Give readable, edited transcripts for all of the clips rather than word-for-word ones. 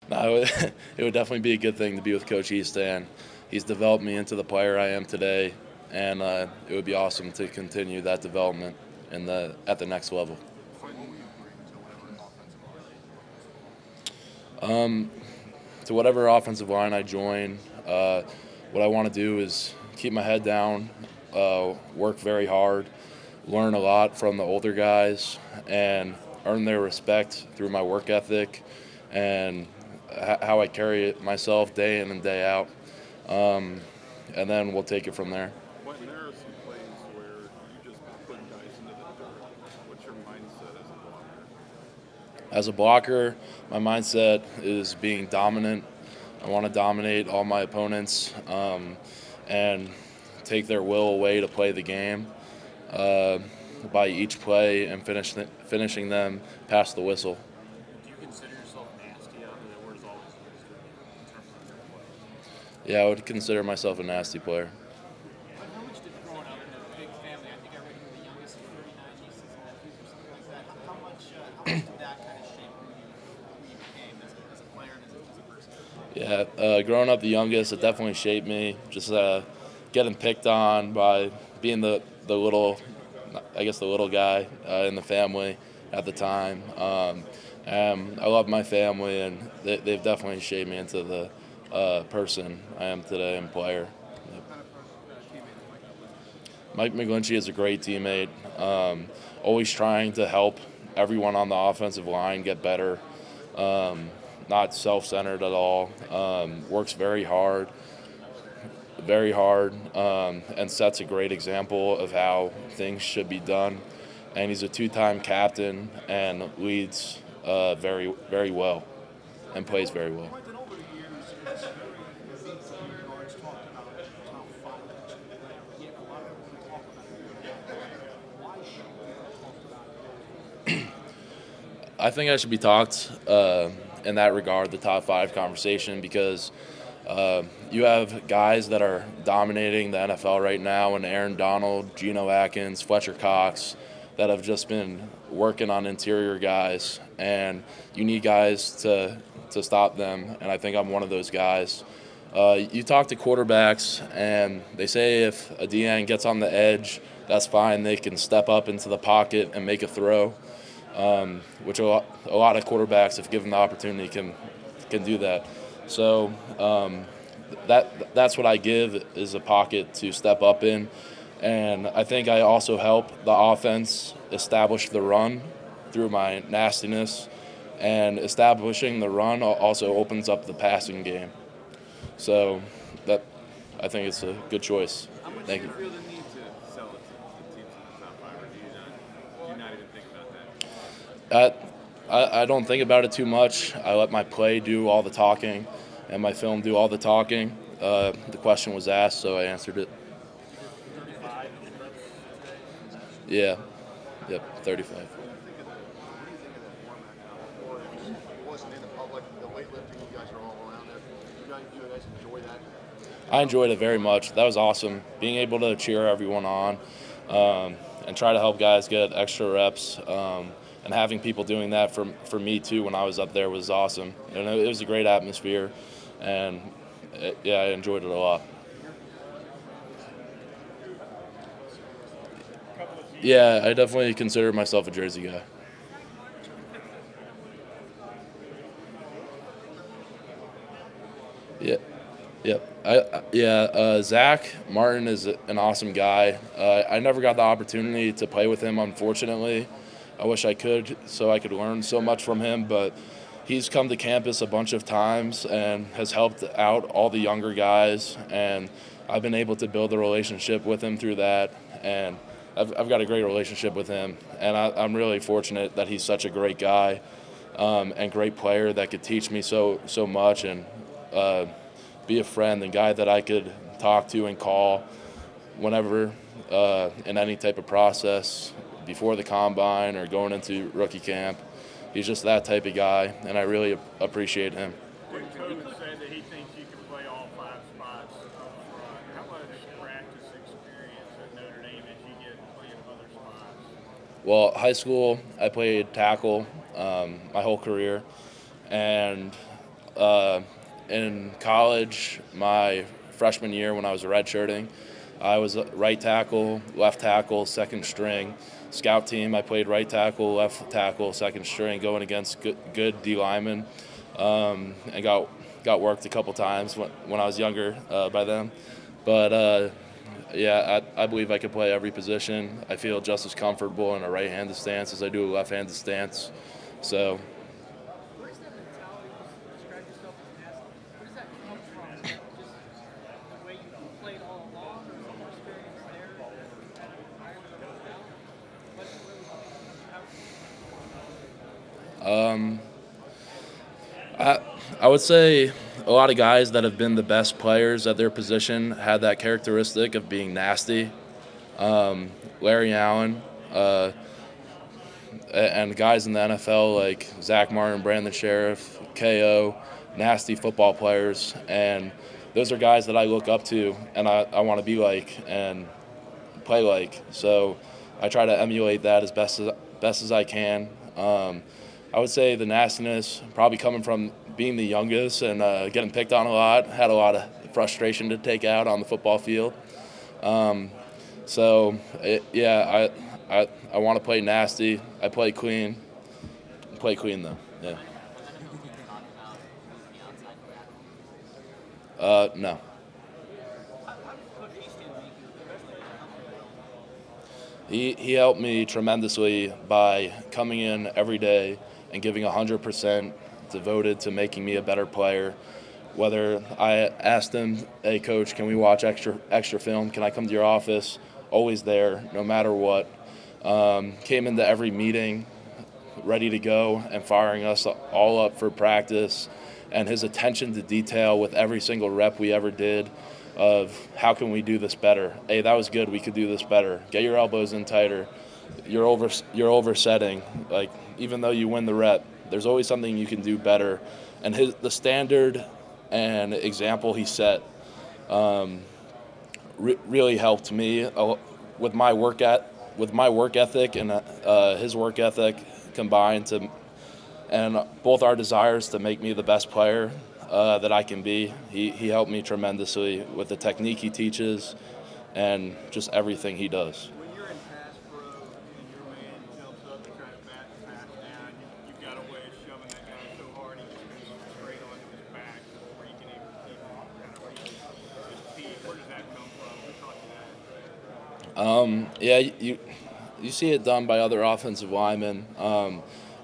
No, it would definitely be a good thing to be with Coach Hiestand. He's developed me into the player I am today, and it would be awesome to continue that development at the next level. Um, to whatever offensive line I join, what I want to do is keep my head down, work very hard, learn a lot from the older guys, and earn their respect through my work ethic and how I carry it myself day in and day out. Um, and then we'll take it from there. Quenton, there are some plays where you just put guys into the dirt. What's your mindset as a blocker? As a blocker, my mindset is being dominant. I want to dominate all my opponents and take their will away to play the game uh, by each play and finishing them past the whistle. Do you consider yourself nasty out there? Where's all this in terms of your play? Yeah, I would consider myself a nasty player. But how much did growing up in a big family, I think I read you were the youngest of 39 nieces and nephews or something like that, how much did that kind of shape who you became as a player and as a person? Yeah, growing up the youngest, it definitely shaped me. Just getting picked on by being the little, I guess the little guy in the family at the time. And I love my family, and they've definitely shaped me into the person I am today and player. Yep. Mike McGlinchey is a great teammate, always trying to help everyone on the offensive line get better. Not self-centered at all. Works very hard, and sets a great example of how things should be done. And he's a two-time captain and leads very well and plays very well. Quentin, over the years, as very seasoned guards talked about top five player, yet a lot of people talk about it. Why should we talk about it? I think I should be talked in that regard, the top five conversation, because you have guys that are dominating the NFL right now, and Aaron Donald, Geno Atkins, Fletcher Cox, that have just been working on interior guys, and you need guys to stop them, and I think I'm one of those guys. You talk to quarterbacks, and they say if a DN gets on the edge, that's fine. They can step up into the pocket and make a throw, which a lot of quarterbacks, if given the opportunity, can do that. So that's what I give is a pocket to step up in. And I think I also help the offense establish the run through my nastiness. And establishing the run also opens up the passing game. So that I think it's a good choice. How much Thank do you. you feel the need to sell it to teams in the top five, or do you not even think about that? I don't think about it too much. I let my play do all the talking and my film do all the talking. The question was asked, so I answered it. 35. Yeah. Yep, 35. What do you think of that format now? Or it wasn't in the public, the weightlifting, you guys are all around there. Do you guys enjoy that? I enjoyed it very much. That was awesome. Being able to cheer everyone on and try to help guys get extra reps and having people doing that for me too when I was up there was awesome. And it was a great atmosphere, and yeah, I enjoyed it a lot. Yeah, I definitely consider myself a Jersey guy. Yeah. Yep. Zach Martin is an awesome guy. I never got the opportunity to play with him, unfortunately. I wish I could, so I could learn so much from him. But he's come to campus a bunch of times and has helped out all the younger guys. And I've been able to build a relationship with him through that. And I've got a great relationship with him. And I'm really fortunate that he's such a great guy and great player that could teach me so much and be a friend and guy that I could talk to and call whenever in any type of process before the combine or going into rookie camp. He's just that type of guy, and I really appreciate him. Coach said that he thinks you can play all five spots up front. How much practice experience at Notre Dame did you get playing other spots? Well, high school, I played tackle my whole career, and in college, my freshman year when I was redshirting, I was a right tackle, left tackle, second string. Scout team, I played right tackle, left tackle, second string, going against good D linemen, and got worked a couple times when I was younger by them. But yeah, I believe I can play every position. I feel just as comfortable in a right-handed stance as I do a left-handed stance. So. Where's that mentality? You describe yourself as nasty. Where does that come from? Is that just the way you played all along, or is there experience there that environment of mentality? Where was I would say a lot of guys that have been the best players at their position had that characteristic of being nasty. Larry Allen, and guys in the NFL like Zach Martin, Brandon Sheriff, KO, nasty football players. And those are guys that I look up to and I want to be like and play like. So I try to emulate that as best as I can. I would say the nastiness probably coming from being the youngest and getting picked on a lot. Had a lot of frustration to take out on the football field. Yeah, I want to play nasty. I play clean. Play clean though. Yeah. No. He helped me tremendously by coming in every day and giving 100% devoted to making me a better player. Whether I asked him, hey, coach, can we watch extra film? Can I come to your office? Always there, no matter what. Came into every meeting ready to go and firing us all up for practice. And his attention to detail with every single rep we ever did of how can we do this better? Hey, that was good. We could do this better. Get your elbows in tighter. You're oversetting. Like, even though you win the rep, there's always something you can do better. And the standard and example he set really helped me with my work ethic and his work ethic combined and both our desires to make me the best player that I can be. He helped me tremendously with the technique he teaches and just everything he does. When you're in pass pro and your man jumps up to try to bat the pass down, you've got a way of shoving that guy so hard he just goes straight onto his back before you can even keep him kind of reach his feet. Where does that come from? Who taught you that? Yeah, you see it done by other offensive linemen.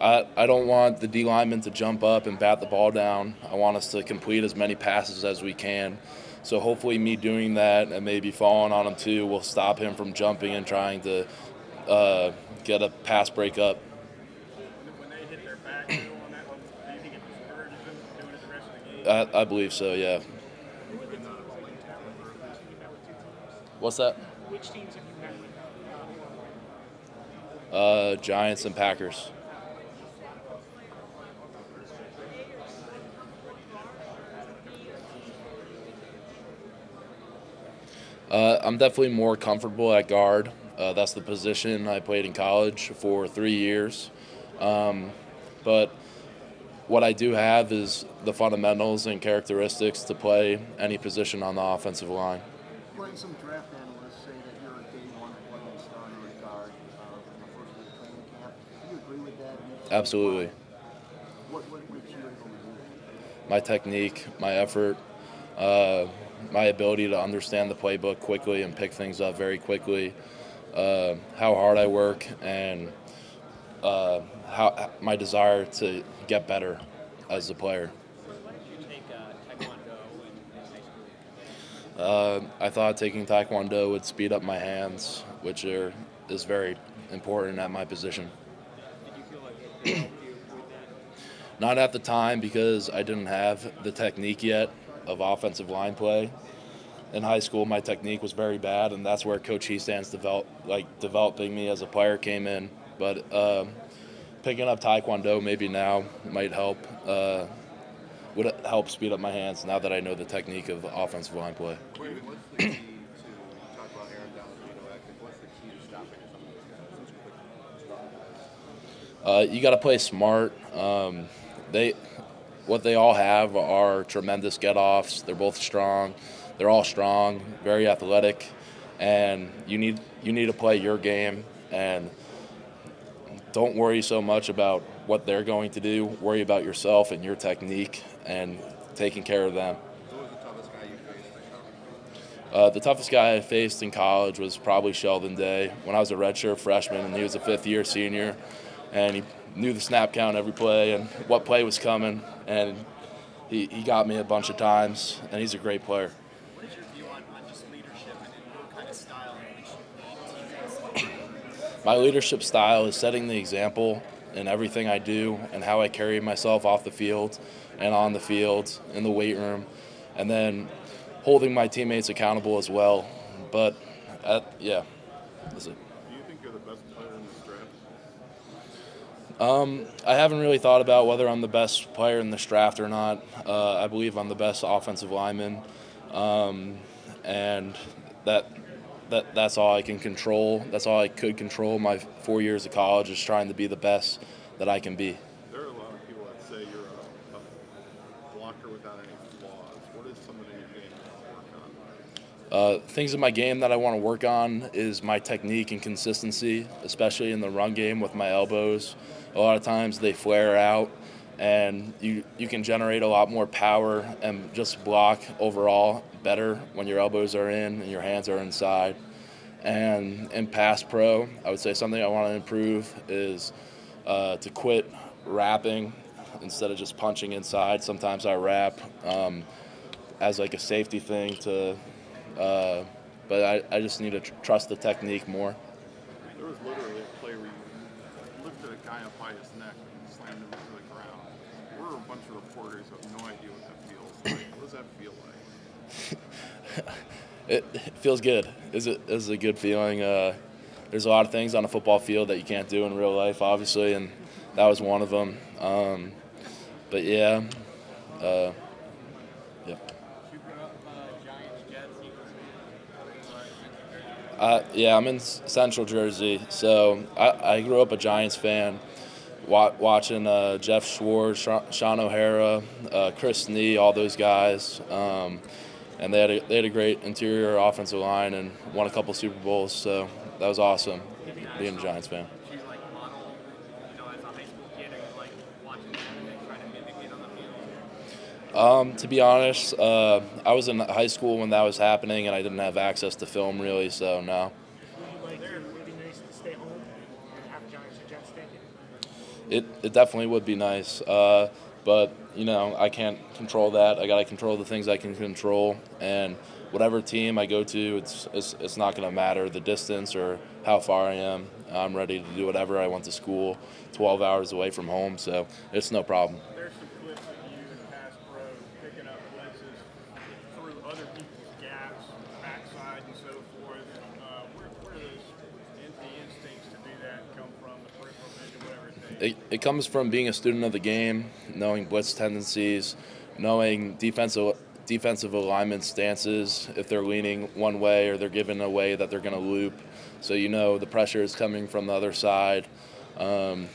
I don't want the D lineman to jump up and bat the ball down. I want us to complete as many passes as we can. So hopefully me doing that and maybe falling on him too will stop him from jumping and trying to get a pass break up. When they hit their back on that one, do you think it discourages them from doing it the rest of the game? I believe so, yeah. What's that? Which teams have you met with? Giants and Packers. I'm definitely more comfortable at guard. That's the position I played in college for 3 years. But what I do have is the fundamentals and characteristics to play any position on the offensive line. Glenn, some draft analysts say that you're a day one playing starter at guard in the first day of training camp. Do you agree with that? Absolutely. What makes you able to do that? My technique, my effort, my ability to understand the playbook quickly and pick things up very quickly, how hard I work, and how my desire to get better as a player. Why did you take Taekwondo in high school? I thought taking Taekwondo would speed up my hands, which is very important at my position. Did you feel like it helped you with that? Not at the time because I didn't have the technique yet of offensive line play. In high school, my technique was very bad, and that's where Coach Hiestand's developing me as a player came in. But picking up Taekwondo maybe now might help. Would help speed up my hands now that I know the technique of offensive line play. What's the key to talk about Aaron Donald? What's the key to stopping some of those guys? You got to play smart. what they all have are tremendous get-offs. They're both strong. They're all strong, very athletic, and you need to play your game and don't worry so much about what they're going to do. Worry about yourself and your technique and taking care of them. Who was the toughest guy you faced at college? The toughest guy I faced in college was probably Sheldon Day when I was a redshirt freshman and he was a fifth-year senior, and he knew the snap count every play and what play was coming, and he got me a bunch of times, and he's a great player. What is your view on just leadership and your kind of style in which you lead teammates? My leadership style is setting the example in everything I do and how I carry myself off the field and on the field, in the weight room, and then holding my teammates accountable as well. But, yeah, that's it. Do you think you're the best player in this draft? I haven't really thought about whether I'm the best player in this draft or not. I believe I'm the best offensive lineman, and that's all I can control. That's all I could control my 4 years of college, is trying to be the best that I can be. There are a lot of people that say you're a blocker without any flaws. What is something in your game you want to work on? Things in my game that I want to work on is my technique and consistency, especially in the run game with my elbows. A lot of times they flare out, and you can generate a lot more power and just block overall better when your elbows are in and your hands are inside. And in pass pro, I would say something I want to improve is to quit wrapping instead of just punching inside. Sometimes I wrap as like a safety thing but I just need to trust the technique more. There was literally a play where you lifted a guy up by his neck and slammed him to the ground. We're a bunch of reporters who have no idea what that feels like. What does that feel like? It feels good. It's a good feeling. There's a lot of things on a football field that you can't do in real life, obviously, and that was one of them. But yeah, yeah. Yeah, I'm in Central Jersey, so I grew up a Giants fan, watching Jeff Schwartz, Sean O'Hara, Chris Nee, all those guys, and they had a great interior offensive line and won a couple Super Bowls, so that was awesome being a Giants fan. Do you like model, as a high school kid, or you like watching them and trying to mimic it on the field? To be honest, I was in high school when that was happening, and I didn't have access to film really, so no. Would it be nice to stay home and have Giants or Jets Stadium? It definitely would be nice, but I can't control that. I gotta control the things I can control, and whatever team I go to, it's not gonna matter the distance or how far I am. I'm ready to do whatever. I went to school 12 hours away from home, so it's no problem. There's some clips of you in pass pro picking up blitzes through other people's gaps, backside and so forth. Where do the instincts to do that come from, the peripheral vision, whatever it takes? It comes from being a student of the game, knowing blitz tendencies, knowing defensive alignment stances, if they're leaning one way or they're giving a way that they're going to loop. So the pressure is coming from the other side. And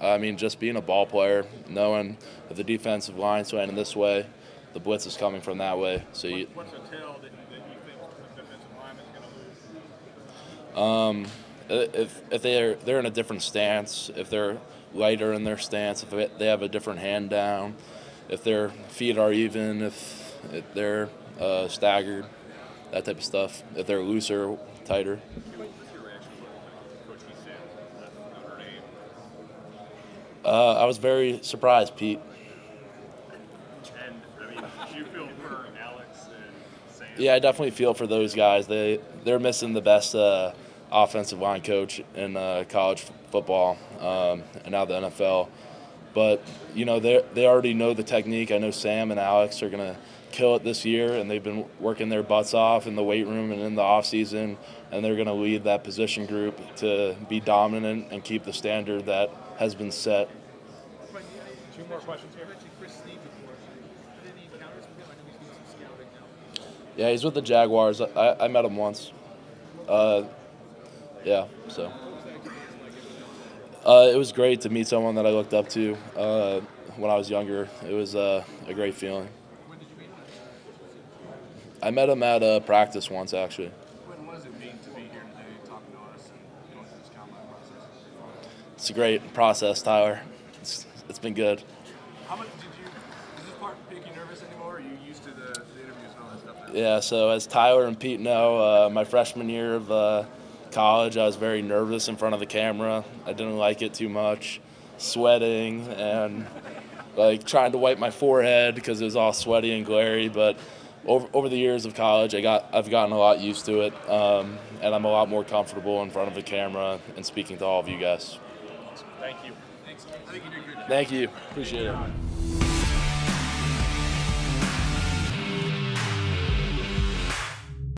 I mean, just being a ball player, knowing if the defensive line's swaying this way, the blitz is coming from that way. So What's a tell that you think the defensive lineman's going to lose? if they're in a different stance, if they're lighter in their stance, if they have a different hand down, if their feet are even, if they're staggered, that type of stuff, if they're looser, tighter. What's your reaction to Coach Hiestand at Notre Dame? I was very surprised, Pete. And, I mean, do you feel for Alex and Sam? Yeah, I definitely feel for those guys. They're missing the best offensive line coach in college football and now the NFL. But they already know the technique. I know Sam and Alex are gonna kill it this year, and they've been working their butts off in the weight room and in the off season, and they're gonna lead that position group to be dominant and keep the standard that has been set. Two more questions here. Yeah, he's with the Jaguars. I met him once. Yeah, so. It was great to meet someone that I looked up to. when I was younger. It was a great feeling. When did you meet him? I met him at practice once, actually. Quenton, what does it mean to be here today talking to us and going through this combine process? It's a great process, Tyler. It's been good. How much does this part make you nervous anymore? Or are you used to the interviews and all that stuff now? Yeah, so as Tyler and Pete know, my freshman year of college, I was very nervous in front of the camera. I didn't like it too much, sweating and like trying to wipe my forehead because it was all sweaty and glary. But over the years of college, I've gotten a lot used to it, and I'm a lot more comfortable in front of the camera and speaking to all of you guys. Thank you. Thanks. I think you did good. Thank you. Appreciate it.